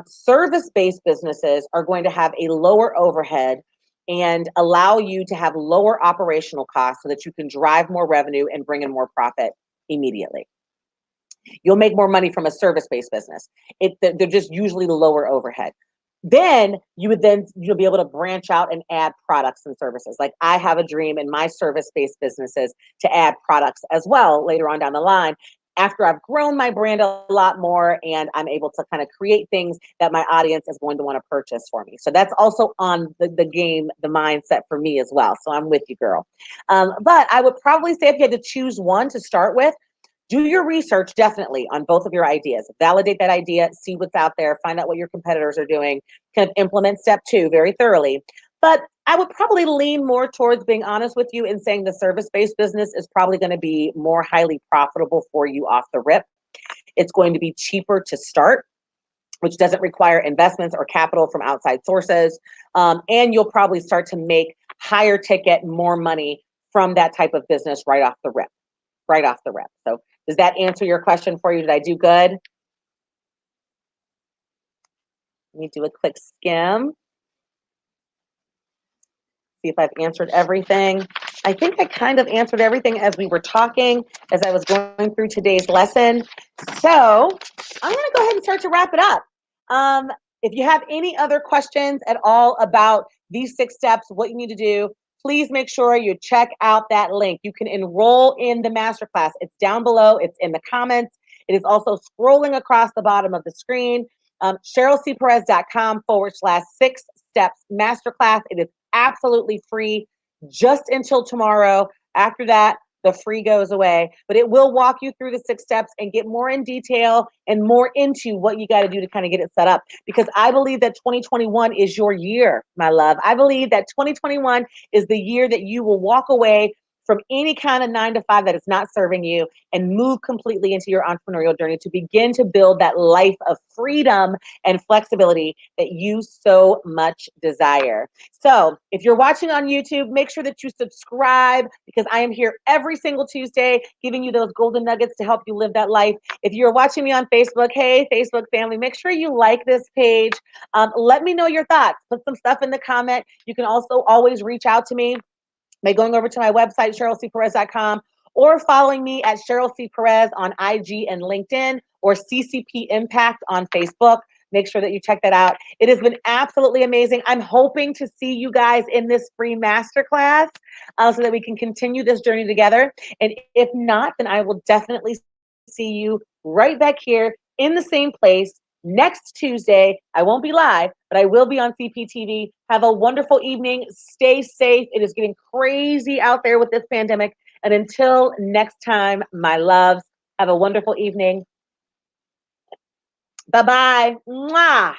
service-based businesses are going to have a lower overhead and allow you to have lower operational costs so that you can drive more revenue and bring in more profit immediately. You'll make more money from a service-based business. They're just usually the lower overhead. Then you'll be able to branch out and add products and services. Like I have a dream in my service-based businesses to add products as well later on down the line, after I've grown my brand a lot more and I'm able to kind of create things that my audience is going to want to purchase for me. So that's also on the game, the mindset for me as well. So I'm with you, girl. But I would probably say if you had to choose one to start with, do your research definitely on both of your ideas. Validate that idea, see what's out there, find out what your competitors are doing, kind of implement step 2 very thoroughly. But I would probably lean more towards being honest with you and saying the service-based business is probably going to be more highly profitable for you off the rip. It's going to be cheaper to start, which doesn't require investments or capital from outside sources. And you'll probably start to make higher ticket, more money from that type of business right off the rip. So does that answer your question for you? Did I do good? Let me do a quick skim. See if I've answered everything. I think I kind of answered everything as we were talking, as I was going through today's lesson. So I'm going to go ahead and start to wrap it up. If you have any other questions at all about these 6 steps, what you need to do please make sure you check out that link. You can enroll in the masterclass. It's down below. It's in the comments. It is also scrolling across the bottom of the screen. CherylCperez.com/6 steps masterclass. It is absolutely free just until tomorrow. After that, the free goes away, but it will walk you through the 6 steps and get more in detail and more into what you got to do to kind of get it set up. Because I believe that 2021 is your year, my love. I believe that 2021 is the year that you will walk away from any kind of 9 to 5 that is not serving you and move completely into your entrepreneurial journey to begin to build that life of freedom and flexibility that you so much desire. So if you're watching on YouTube, make sure that you subscribe, because I am here every single Tuesday giving you those golden nuggets to help you live that life. If you're watching me on Facebook, hey, Facebook family, make sure you like this page. Let me know your thoughts. Put some stuff in the comment. You can also always reach out to me by going over to my website, CherylCperez.com, or following me at Cheryl C. Perez on IG and LinkedIn, or CCP Impact on Facebook. Make sure that you check that out. It has been absolutely amazing. I'm hoping to see you guys in this free masterclass so that we can continue this journey together. And if not, then I will definitely see you right back here in the same place next Tuesday. I won't be live, but I will be on CPTV. Have a wonderful evening. Stay safe. It is getting crazy out there with this pandemic. And until next time, my loves, have a wonderful evening. Bye-bye. Mwah.